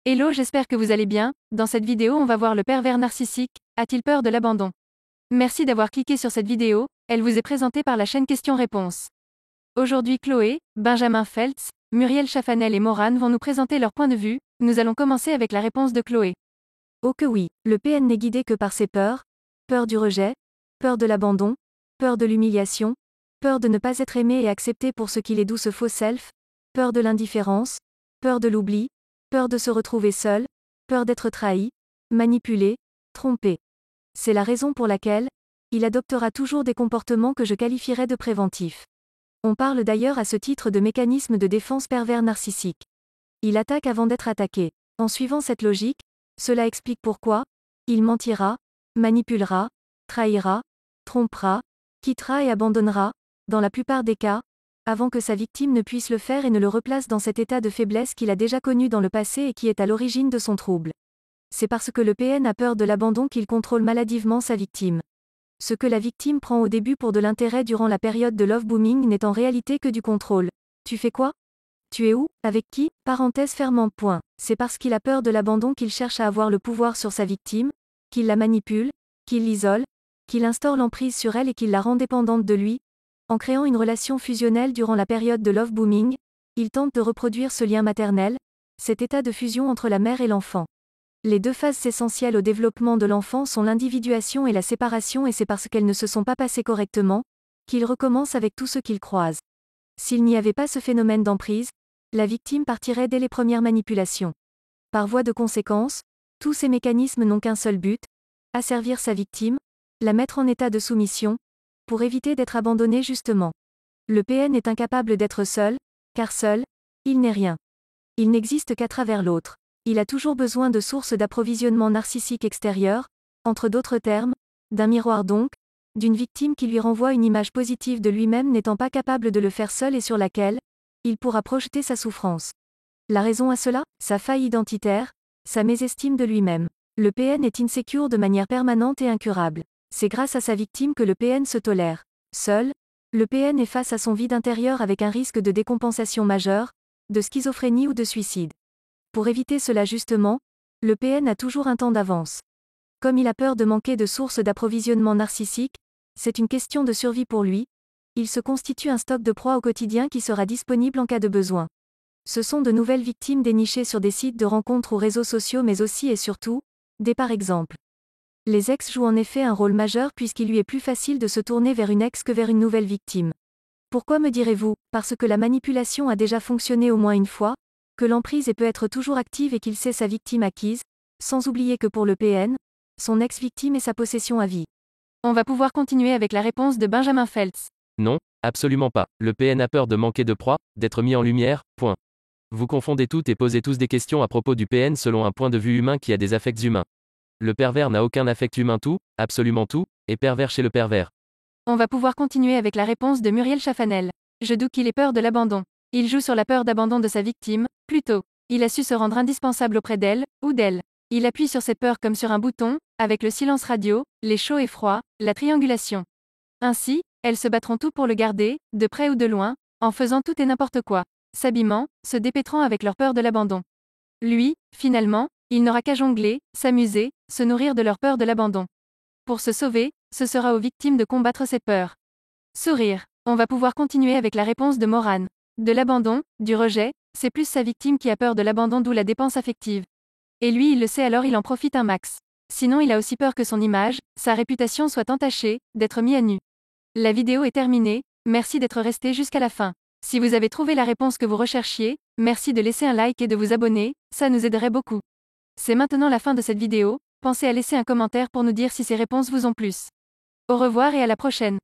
Hello, j'espère que vous allez bien. Dans cette vidéo, on va voir le pervers narcissique. A-t-il peur de l'abandon? Merci d'avoir cliqué sur cette vidéo, elle vous est présentée par la chaîne Questions-Réponses. Aujourd'hui, Chloé, Benjamin Feltz, Muriel Chafanel et Morane vont nous présenter leur point de vue. Nous allons commencer avec la réponse de Chloé. Oh que oui, le PN n'est guidé que par ses peurs, peur du rejet, peur de l'abandon, peur de l'humiliation, peur de ne pas être aimé et accepté pour ce qu'il est, d'où ce faux self, peur de l'indifférence, peur de l'oubli, peur de se retrouver seul, peur d'être trahi, manipulé, trompé. C'est la raison pour laquelle il adoptera toujours des comportements que je qualifierais de préventifs. On parle d'ailleurs à ce titre de mécanisme de défense pervers narcissique. Il attaque avant d'être attaqué. En suivant cette logique, cela explique pourquoi il mentira, manipulera, trahira, trompera, quittera et abandonnera, dans la plupart des cas, avant que sa victime ne puisse le faire et ne le replace dans cet état de faiblesse qu'il a déjà connu dans le passé et qui est à l'origine de son trouble. C'est parce que le PN a peur de l'abandon qu'il contrôle maladivement sa victime. Ce que la victime prend au début pour de l'intérêt durant la période de love booming n'est en réalité que du contrôle. Tu fais quoi? Tu es où? Avec qui? Parenthèse fermant. Point. C'est parce qu'il a peur de l'abandon qu'il cherche à avoir le pouvoir sur sa victime, qu'il la manipule, qu'il l'isole, qu'il instaure l'emprise sur elle et qu'il la rend dépendante de lui. En créant une relation fusionnelle durant la période de love booming, il tente de reproduire ce lien maternel, cet état de fusion entre la mère et l'enfant. Les deux phases essentielles au développement de l'enfant sont l'individuation et la séparation, et c'est parce qu'elles ne se sont pas passées correctement qu'il recommence avec tout ce qu'il croise. S'il n'y avait pas ce phénomène d'emprise, la victime partirait dès les premières manipulations. Par voie de conséquence, tous ces mécanismes n'ont qu'un seul but, asservir sa victime, la mettre en état de soumission, pour éviter d'être abandonné justement. Le PN est incapable d'être seul, car seul, il n'est rien. Il n'existe qu'à travers l'autre. Il a toujours besoin de sources d'approvisionnement narcissique extérieures, entre d'autres termes, d'un miroir donc, d'une victime qui lui renvoie une image positive de lui-même n'étant pas capable de le faire seul et sur laquelle il pourra projeter sa souffrance. La raison à cela, sa faille identitaire, sa mésestime de lui-même. Le PN est insécure de manière permanente et incurable. C'est grâce à sa victime que le PN se tolère. Seul, le PN est face à son vide intérieur avec un risque de décompensation majeure, de schizophrénie ou de suicide. Pour éviter cela justement, le PN a toujours un temps d'avance. Comme il a peur de manquer de sources d'approvisionnement narcissique, c'est une question de survie pour lui, il se constitue un stock de proies au quotidien qui sera disponible en cas de besoin. Ce sont de nouvelles victimes dénichées sur des sites de rencontres ou réseaux sociaux, mais aussi et surtout, des par exemple. Les ex jouent en effet un rôle majeur puisqu'il lui est plus facile de se tourner vers une ex que vers une nouvelle victime. Pourquoi me direz-vous? Parce que la manipulation a déjà fonctionné au moins une fois, que l'emprise peut être toujours active et qu'il sait sa victime acquise, sans oublier que pour le PN, son ex-victime est sa possession à vie. On va pouvoir continuer avec la réponse de Benjamin Feltz. Non, absolument pas. Le PN a peur de manquer de proie, d'être mis en lumière, point. Vous confondez tout et posez tous des questions à propos du PN selon un point de vue humain qui a des affects humains. Le pervers n'a aucun affect humain, tout, absolument tout, est pervers chez le pervers. On va pouvoir continuer avec la réponse de Muriel Chafanel. Je doute qu'il ait peur de l'abandon. Il joue sur la peur d'abandon de sa victime, plutôt. Il a su se rendre indispensable auprès d'elle, ou d'elle. Il appuie sur cette peur comme sur un bouton, avec le silence radio, les chauds et froids, la triangulation. Ainsi, elles se battront tout pour le garder, de près ou de loin, en faisant tout et n'importe quoi, s'abîmant, se dépêtrant avec leur peur de l'abandon. Lui, finalement, il n'aura qu'à jongler, s'amuser, se nourrir de leur peur de l'abandon. Pour se sauver, ce sera aux victimes de combattre cette peur. Sourire. On va pouvoir continuer avec la réponse de Morane. De l'abandon, du rejet, c'est plus sa victime qui a peur de l'abandon, d'où la dépense affective. Et lui il le sait, alors il en profite un max. Sinon il a aussi peur que son image, sa réputation soit entachée, d'être mis à nu. La vidéo est terminée, merci d'être resté jusqu'à la fin. Si vous avez trouvé la réponse que vous recherchiez, merci de laisser un like et de vous abonner, ça nous aiderait beaucoup. C'est maintenant la fin de cette vidéo, pensez à laisser un commentaire pour nous dire si ces réponses vous ont plu. Au revoir et à la prochaine.